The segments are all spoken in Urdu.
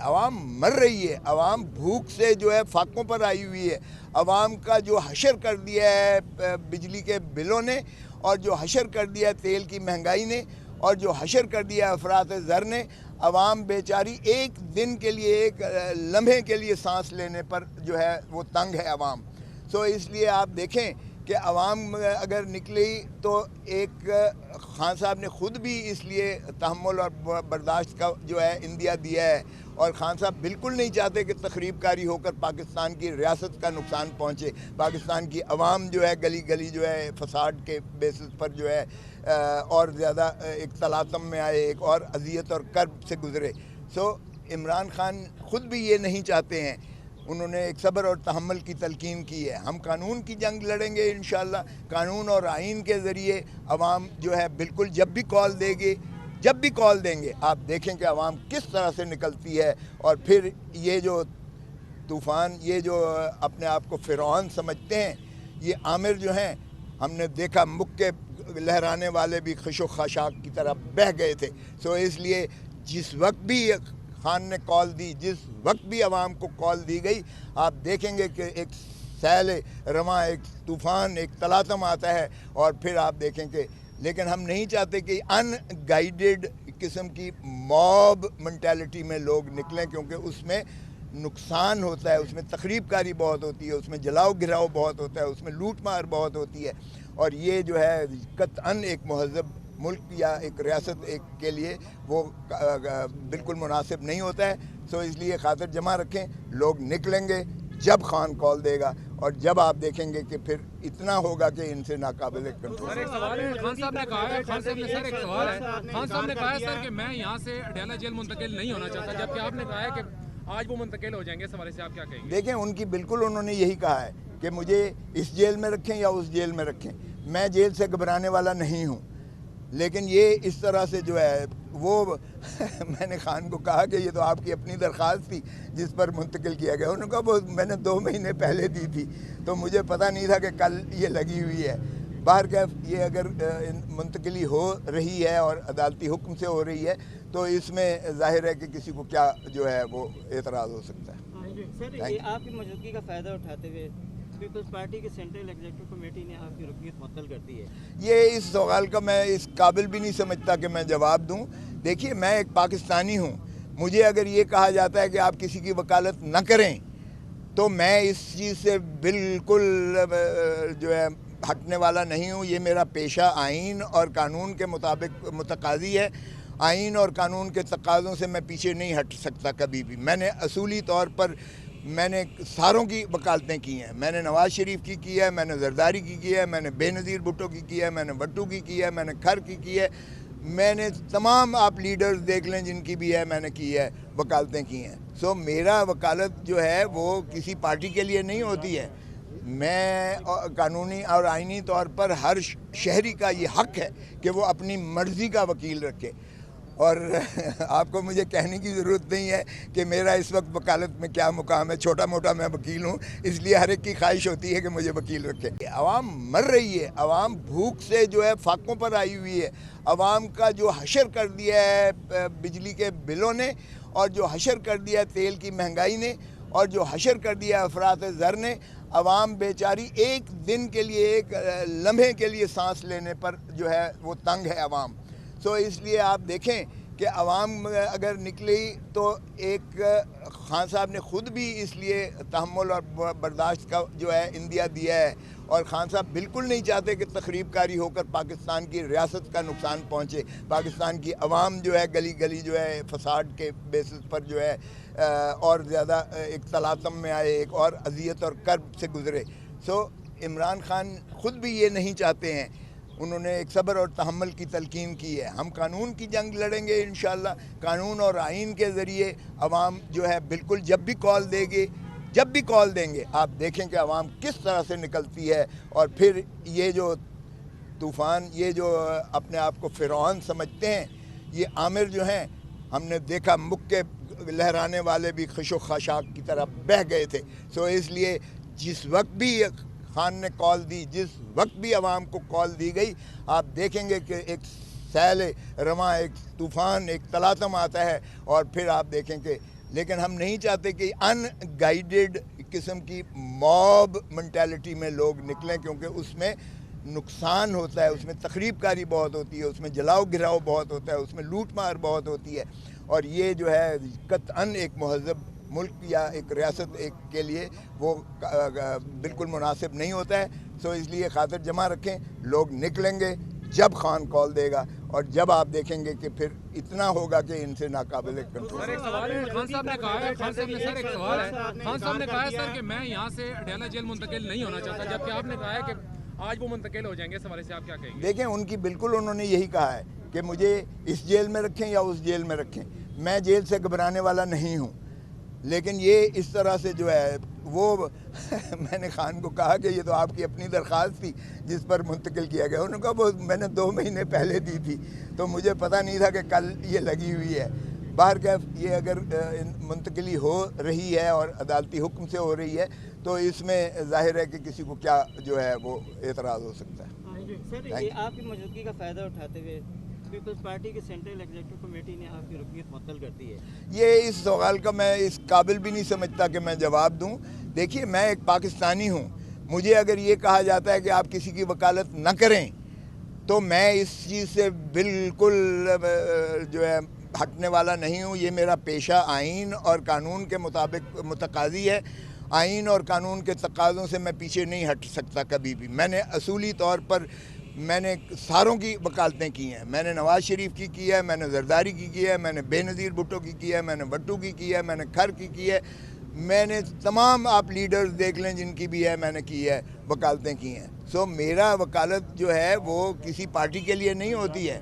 عوام مر رہی ہے، عوام بھوک سے جو ہے فاقوں پر آئی ہوئی ہے، عوام کا جو حشر کر دیا ہے بجلی کے بلوں نے، اور جو حشر کر دیا ہے تیل کی مہنگائی نے، اور جو حشر کر دیا ہے افراط زر نے، عوام بیچاری ایک دن کے لیے، ایک لمحے کے لیے سانس لینے پر جو ہے وہ تنگ ہے عوام۔ سو اس لیے آپ دیکھیں کہ عوام اگر نکلی تو ایک خان صاحب نے خود بھی اس لیے تحمل اور برداشت کا جو ہے اندیا دیا ہے، اور خان صاحب بالکل نہیں چاہتے کہ تخریب کاری ہو کر پاکستان کی ریاست کا نقصان پہنچے، پاکستان کی عوام جو ہے گلی گلی جو ہے فساد کے بیسس پر جو ہے اور زیادہ ایک تلاطم میں آئے، ایک اور اذیت اور کرب سے گزرے۔ سو عمران خان خود بھی یہ نہیں چاہتے ہیں، انہوں نے ایک صبر اور تحمل کی تلقین کی ہے۔ ہم قانون کی جنگ لڑیں گے انشاءاللہ، قانون اور آئین کے ذریعے عوام جو ہے بالکل جب بھی کال دیں گے آپ دیکھیں کہ عوام کس طرح سے نکلتی ہے، اور پھر یہ جو طوفان، یہ جو اپنے آپ کو فرعون سمجھتے ہیں، یہ عامر جو ہیں، ہم نے دیکھا مکے لہرانے والے بھی خش و خاشاک کی طرح بہہ گئے تھے۔ سو اس لیے جس وقت بھی خان نے کال دی، جس وقت بھی عوام کو کال دی گئی، آپ دیکھیں گے کہ ایک سیل رواں، ایک طوفان، ایک تلاطم آتا ہے، اور پھر آپ دیکھیں کہ لیکن ہم نہیں چاہتے کہ ان گائیڈڈ قسم کی موب منٹیلٹی میں لوگ نکلیں، کیونکہ اس میں نقصان ہوتا ہے، اس میں تخریب کاری بہت ہوتی ہے، اس میں جلاؤ گراؤ بہت ہوتا ہے، اس میں لوٹ مار بہت ہوتی ہے، اور یہ جو ہے قطعاً ایک مہذب ملک یا ایک ریاست ایک کے لیے وہ بالکل مناسب نہیں ہوتا ہے۔ سو اس لیے خاطر جمع رکھیں، لوگ نکلیں گے جب خان کال دے گا، اور جب آپ دیکھیں گے کہ پھر اتنا ہوگا کہ ان سے ناقابل کنٹرول۔ سر ایک سوال ہے، خان صاحب نے کہا ہے، خان صاحب نے کہا ہے سر کہ میں یہاں سے اڈیالہ جیل منتقل نہیں ہونا چاہتا، جبکہ آپ نے کہا ہے کہ آج وہ منتقل ہو جائیں گے، اس حوالے سے آپ کیا کہیں گے؟ دیکھیں ان کی بالکل انہوں نے یہی کہا ہے کہ مجھے اس جیل میں رکھیں یا اس جیل میں رکھیں، میں جیل سے گھبرانے والا نہیں ہوں، لیکن یہ اس طرح سے جو ہے وہ میں نے خان کو کہا کہ یہ تو آپ کی اپنی درخواست تھی جس پر منتقل کیا گیا، انہوں نے کہا وہ میں نے 2 مہینے پہلے دی تھی، تو مجھے پتہ نہیں تھا کہ کل یہ لگی ہوئی ہے۔ بہرکیف یہ اگر منتقلی ہو رہی ہے اور عدالتی حکم سے ہو رہی ہے تو اس میں ظاہر ہے کہ کسی کو کیا جو ہے وہ اعتراض ہو سکتا ہے۔ سر یہ آپ کی موجودگی کا فائدہ اٹھاتے ہوئے پیپلز پارٹی کی سینٹرل ایگزیکٹو کمیٹی نے آپ کی رکنیت معطل کر دی ہے۔ یہ اس سوال کا میں اس قابل بھی نہیں سمجھتا کہ میں جواب دوں۔ دیکھیے میں ایک پاکستانی ہوں، مجھے اگر یہ کہا جاتا ہے کہ آپ کسی کی وکالت نہ کریں تو میں اس چیز سے بالکل جو ہے ہٹنے والا نہیں ہوں۔ یہ میرا پیشہ آئین اور قانون کے مطابق متقاضی ہے، آئین اور قانون کے تقاضوں سے میں پیچھے نہیں ہٹ سکتا کبھی بھی۔ میں نے اصولی طور پر میں نے ساروں کی وکالتیں کی ہیں، میں نے نواز شریف کی ہے، میں نے زرداری کی ہے، میں نے بے نظیر بھٹو کی ہے، میں نے بٹو کی ہے، میں نے کھر کی ہے، میں نے تمام آپ لیڈرز دیکھ لیں جن کی بھی ہے میں نے کی ہے، وکالتیں کی ہیں۔ سو میرا وکالت جو ہے وہ کسی پارٹی کے لیے نہیں ہوتی ہے، میں قانونی اور آئینی طور پر ہر شہری کا یہ حق ہے کہ وہ اپنی مرضی کا وکیل رکھے، اور آپ کو مجھے کہنے کی ضرورت نہیں ہے کہ میرا اس وقت وکالت میں کیا مقام ہے، چھوٹا موٹا میں وکیل ہوں، اس لیے ہر ایک کی خواہش ہوتی ہے کہ مجھے وکیل رکھے۔ عوام مر رہی ہے، عوام بھوک سے جو ہے فاقوں پر آئی ہوئی ہے، عوام کا جو حشر کر دیا ہے بجلی کے بلوں نے، اور جو حشر کر دیا ہے تیل کی مہنگائی نے، اور جو حشر کر دیا ہے افراط زر نے، عوام بیچاری ایک دن کے لیے، ایک لمحے کے لیے سانس لینے پر جو ہے وہ تنگ ہے عوام۔ سو اس لیے آپ دیکھیں کہ عوام اگر نکلی تو ایک خان صاحب نے خود بھی اس لیے تحمل اور برداشت کا جو ہے اندیا دیا ہے، اور خان صاحب بالکل نہیں چاہتے کہ تخریب کاری ہو کر پاکستان کی ریاست کا نقصان پہنچے، پاکستان کی عوام جو ہے گلی گلی جو ہے فساد کے بیسس پر جو ہے اور زیادہ ایک تلاطم میں آئے، ایک اور اذیت اور کرب سے گزرے۔ سو عمران خان خود بھی یہ نہیں چاہتے ہیں، انہوں نے ایک صبر اور تحمل کی تلقین کی ہے۔ ہم قانون کی جنگ لڑیں گے انشاءاللہ، قانون اور آئین کے ذریعے عوام جو ہے بالکل جب بھی کال دیں گے آپ دیکھیں کہ عوام کس طرح سے نکلتی ہے، اور پھر یہ جو طوفان، یہ جو اپنے آپ کو فرعون سمجھتے ہیں، یہ عامر جو ہیں، ہم نے دیکھا مکے لہرانے والے بھی خش و خاشاک کی طرح بہہ گئے تھے۔ سو اس لیے جس وقت بھی خان نے کال دی، جس وقت بھی عوام کو کال دی گئی، آپ دیکھیں گے کہ ایک سیل رواں، ایک طوفان، ایک تلاطم آتا ہے، اور پھر آپ دیکھیں کہ لیکن ہم نہیں چاہتے کہ ان گائیڈڈ قسم کی موب منٹیلٹی میں لوگ نکلیں، کیونکہ اس میں نقصان ہوتا ہے، اس میں تخریب کاری بہت ہوتی ہے، اس میں جلاؤ گراؤ بہت ہوتا ہے، اس میں لوٹ مار بہت ہوتی ہے، اور یہ جو ہے قطعاً ایک مہذب ملک یا ایک ریاست ایک کے لیے وہ بالکل مناسب نہیں ہوتا ہے۔ سو اس لیے خاطر جمع رکھیں، لوگ نکلیں گے جب خان کال دے گا، اور جب آپ دیکھیں گے کہ پھر اتنا ہوگا کہ ان سے ناقابل کنٹرول۔ سر ایک سوال ہے، خان صاحب نے کہا ہے، خان صاحب نے سر ایک سوال ہے، خان صاحب نے کہا ہے سر کہ میں یہاں سے اڈیالہ جیل منتقل نہیں ہونا چاہتا، جبکہ آپ نے کہا ہے کہ آج وہ منتقل ہو جائیں گے، اس حوالے سے آپ کیا کہیں گے؟ دیکھیں ان کی بالکل انہوں نے یہی کہا ہے کہ مجھے اس جیل میں رکھیں یا اس جیل میں رکھیں، میں جیل سے گھبرانے والا نہیں ہوں، لیکن یہ اس طرح سے جو ہے وہ میں نے خان کو کہا کہ یہ تو آپ کی اپنی درخواست تھی جس پر منتقل کیا گیا، انہوں نے کہا وہ میں نے 2 مہینے پہلے دی تھی، تو مجھے پتہ نہیں تھا کہ کل یہ لگی ہوئی ہے۔ بہرکیف یہ اگر منتقلی ہو رہی ہے اور عدالتی حکم سے ہو رہی ہے تو اس میں ظاہر ہے کہ کسی کو کیا جو ہے وہ اعتراض ہو سکتا ہے۔ سر یہ آپ کی موجودگی کا فائدہ اٹھاتے ہوئے پیپلز پارٹی کی سینٹرل ایگزیکٹو کمیٹی نے آپ کی رکنیت معطل کر دی ہے۔ یہ اس سوال کا میں اس قابل بھی نہیں سمجھتا کہ میں جواب دوں۔ دیکھیے میں ایک پاکستانی ہوں، مجھے اگر یہ کہا جاتا ہے کہ آپ کسی کی وکالت نہ کریں تو میں اس چیز سے بالکل جو ہے ہٹنے والا نہیں ہوں۔ یہ میرا پیشہ آئین اور قانون کے مطابق متقاضی ہے، آئین اور قانون کے تقاضوں سے میں پیچھے نہیں ہٹ سکتا کبھی بھی۔ میں نے اصولی طور پر میں نے ساروں کی وکالتیں کی ہیں، میں نے نواز شریف کی ہے، میں نے زرداری کی ہے، میں نے بے نظیر بھٹو کی ہے، میں نے بٹو کی ہے، میں نے کھر کی ہے، میں نے تمام آپ لیڈرز دیکھ لیں جن کی بھی ہے میں نے کی ہے، وکالتیں کی ہیں۔ سو میرا وکالت جو ہے وہ کسی پارٹی کے لیے نہیں ہوتی ہے،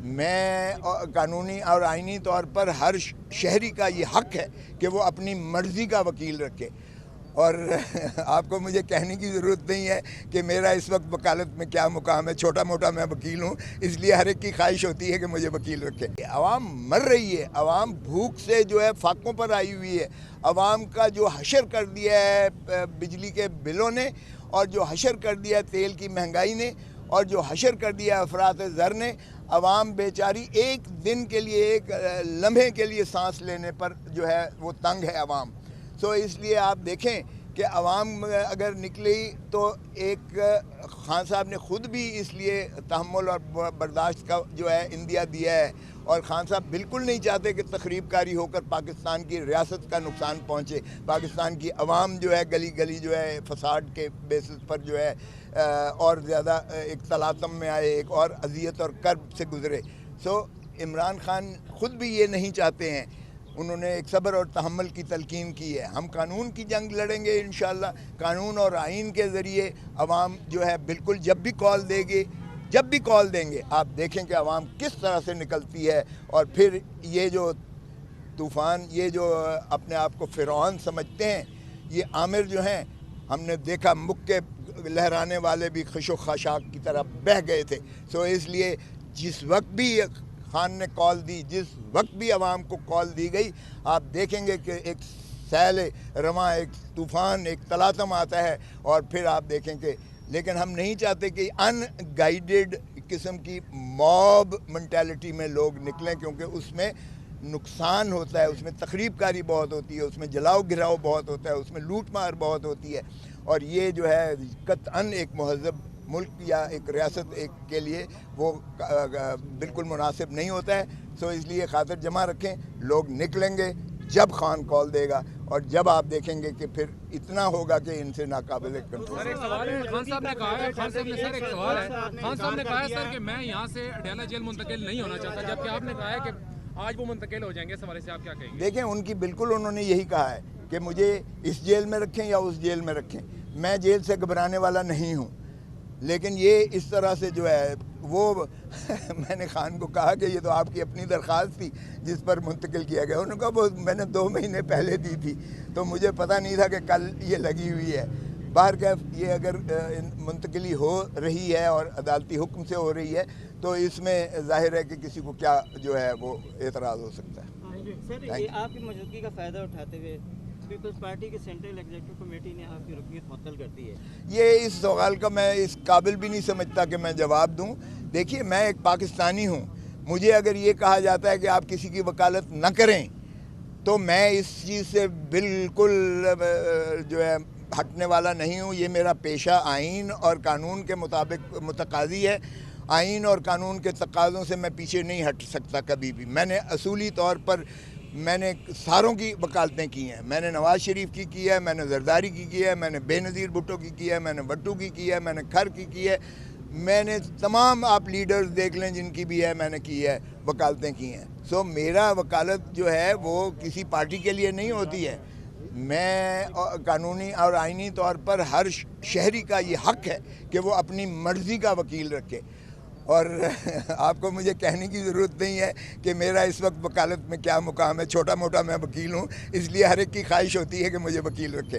میں قانونی اور آئینی طور پر ہر شہری کا یہ حق ہے کہ وہ اپنی مرضی کا وکیل رکھے، اور آپ کو مجھے کہنے کی ضرورت نہیں ہے کہ میرا اس وقت وکالت میں کیا مقام ہے، چھوٹا موٹا میں وکیل ہوں، اس لیے ہر ایک کی خواہش ہوتی ہے کہ مجھے وکیل رکھے۔ عوام مر رہی ہے، عوام بھوک سے جو ہے فاقوں پر آئی ہوئی ہے، عوام کا جو حشر کر دیا ہے بجلی کے بلوں نے، اور جو حشر کر دیا ہے تیل کی مہنگائی نے، اور جو حشر کر دیا ہے افراط زر نے، عوام بیچاری ایک دن کے لیے، ایک لمحے کے لیے سانس لینے پر جو ہے وہ تنگ ہے عوام۔ سو اس لیے آپ دیکھیں کہ عوام اگر نکلی تو ایک خان صاحب نے خود بھی اس لیے تحمل اور برداشت کا جو ہے اندیا دیا ہے، اور خان صاحب بالکل نہیں چاہتے کہ تخریب کاری ہو کر پاکستان کی ریاست کا نقصان پہنچے، پاکستان کی عوام جو ہے گلی گلی جو ہے فساد کے بیسس پر جو ہے اور زیادہ ایک تلاطم میں آئے، ایک اور اذیت اور کرب سے گزرے۔ سو عمران خان خود بھی یہ نہیں چاہتے ہیں، انہوں نے ایک صبر اور تحمل کی تلقین کی ہے۔ ہم قانون کی جنگ لڑیں گے انشاءاللہ، قانون اور آئین کے ذریعے عوام جو ہے بالکل جب بھی کال دے گے، جب بھی کال دیں گے، آپ دیکھیں کہ عوام کس طرح سے نکلتی ہے، اور پھر یہ جو طوفان، یہ جو اپنے آپ کو فرعون سمجھتے ہیں، یہ عامر جو ہیں، ہم نے دیکھا مکے لہرانے والے بھی خش و خاشاک کی طرح بہہ گئے تھے۔ سو اس لیے جس وقت بھی خان نے کال دی، جس وقت بھی عوام کو کال دی گئی، آپ دیکھیں گے کہ ایک سیل رواں، ایک طوفان، ایک تلاطم آتا ہے، اور پھر آپ دیکھیں کہ لیکن ہم نہیں چاہتے کہ ان گائیڈڈ قسم کی موب منٹیلٹی میں لوگ نکلیں، کیونکہ اس میں نقصان ہوتا ہے، اس میں تخریب کاری بہت ہوتی ہے، اس میں جلاؤ گراؤ بہت ہوتا ہے، اس میں لوٹ مار بہت ہوتی ہے، اور یہ جو ہے قطعاً ایک مہذب ملک یا ایک ریاست ایک کے لیے وہ بالکل مناسب نہیں ہوتا ہے۔ سو اس لیے خاطر جمع رکھیں، لوگ نکلیں گے جب خان کال دے گا، اور جب آپ دیکھیں گے کہ پھر اتنا ہوگا کہ ان سے ناقابل کنٹرول۔ سر ایک سوال ہے، خان صاحب نے کہا ہے، خان صاحب نے سر ایک سوال ہے، خان صاحب نے کہا ہے سر کہ میں یہاں سے اڈیالہ جیل منتقل نہیں ہونا چاہتا، جبکہ آپ نے کہا ہے کہ آج وہ منتقل ہو جائیں گے، اس حوالے سے آپ کیا کہیں گے؟ دیکھیں ان کی بالکل انہوں نے یہی کہا ہے کہ مجھے اس جیل میں رکھیں یا اس جیل میں رکھیں، میں جیل سے گھبرانے والا نہیں ہوں، لیکن یہ اس طرح سے جو ہے وہ میں نے خان کو کہا کہ یہ تو آپ کی اپنی درخواست تھی جس پر منتقل کیا گیا، انہوں نے کہا وہ میں نے 2 مہینے پہلے دی تھی، تو مجھے پتہ نہیں تھا کہ کل یہ لگی ہوئی ہے۔ بہرکیف یہ اگر منتقلی ہو رہی ہے اور عدالتی حکم سے ہو رہی ہے تو اس میں ظاہر ہے کہ کسی کو کیا جو ہے وہ اعتراض ہو سکتا ہے۔ سر یہ آپ کی موجودگی کا فائدہ اٹھاتے ہوئے پیپلز پارٹی کی سینٹرل ایگزیکٹو کمیٹی نے آپ کی رکنیت معطل کر دی ہے۔ یہ اس سوال کا میں اس قابل بھی نہیں سمجھتا کہ میں جواب دوں۔ دیکھیے میں ایک پاکستانی ہوں، مجھے اگر یہ کہا جاتا ہے کہ آپ کسی کی وکالت نہ کریں تو میں اس چیز سے بالکل جو ہے ہٹنے والا نہیں ہوں. یہ میرا پیشہ آئین اور قانون کے مطابق متقاضی ہے. آئین اور قانون کے تقاضوں سے میں پیچھے نہیں ہٹ سکتا کبھی بھی. میں نے اصولی طور پر میں نے ساروں کی وکالتیں کی ہیں. میں نے نواز شریف کی ہے, میں نے زرداری کی ہے, میں نے بے نظیر بھٹو کی ہے, میں نے بٹو کی ہے, میں نے کھر کی ہے, میں نے تمام آپ لیڈرز دیکھ لیں جن کی بھی ہے میں نے کی ہے, وکالتیں کی ہیں. سو میرا وکالت جو ہے وہ کسی پارٹی کے لیے نہیں ہوتی ہے. میں قانونی اور آئینی طور پر ہر شہری کا یہ حق ہے کہ وہ اپنی مرضی کا وکیل رکھے. اور آپ کو مجھے کہنے کی ضرورت نہیں ہے کہ میرا اس وقت وکالت میں کیا مقام ہے. چھوٹا موٹا میں وکیل ہوں, اس لیے ہر ایک کی خواہش ہوتی ہے کہ مجھے وکیل رکھے.